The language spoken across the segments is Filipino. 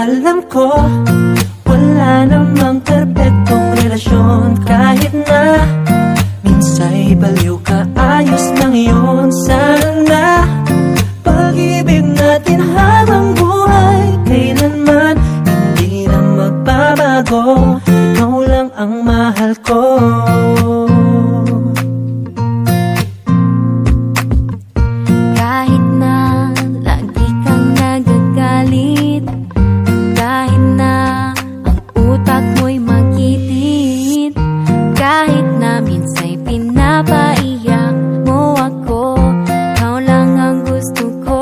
alam ko wala namang perpektong relasyon. Kahit na minsa'y baliw ka, ayos lang yun. Sana pag-ibig natin habang buhay, kailanman hindi na magbabago. Ikaw lang ang mahal ko. Kahit na lagi kang nagagalit, kahit na ang utak mo'y magkitid, kahit na minsa'y pinapaiyak mo ako, ikaw lang ang gusto ko.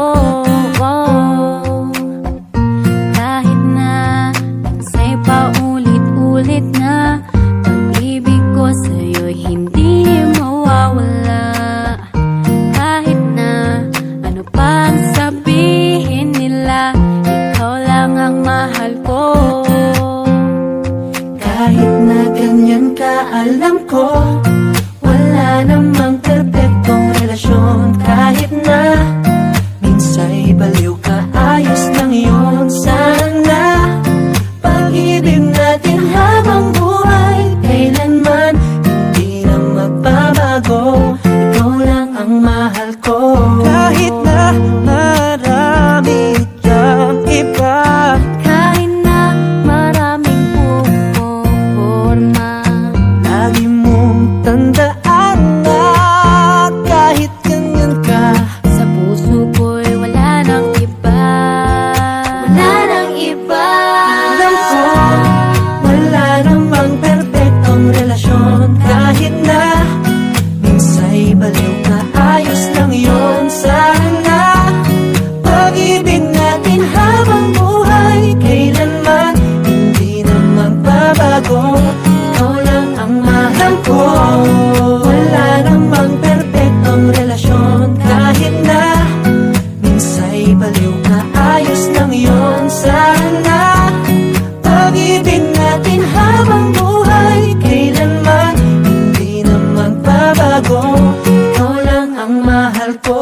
Kahit na minsa'y paulit-ulit na pag-ibig ko sa'yo'y hindi mawawala. Kahit na ano pang sabihin nila, ikaw lang ang mahal ko. Kahit na ganyan ka, alam ko wala namang perpektong relasyon. Kahit na minsa'y baliw ka, ayos lang yun. Sana pag-ibig natin habang buhay, kailanman hindi na magbabago. Ikaw lang ang mahal ko. Kahit na marami kang iba, Kahit na maraming puporma, lagi mong tandaan na kahit ganyan ka, sa puso ko'y wala nang iba. Wala nang iba. alam ko wala namang perpektong relasyon. Kahit na minsa'y baliw ka, ayos lang yun. Sana pag-ibig natin habang buhay, kailanman hindi na magbabago. Ikaw lang ang mahal ko. Wala namang perpektong relasyon. Kahit na minsa'y baliw ka, ayos lang yun. Sana pag-ibig natin habang buhay, kailanman hindi na magbabago. Ikaw lang ang mahal ko.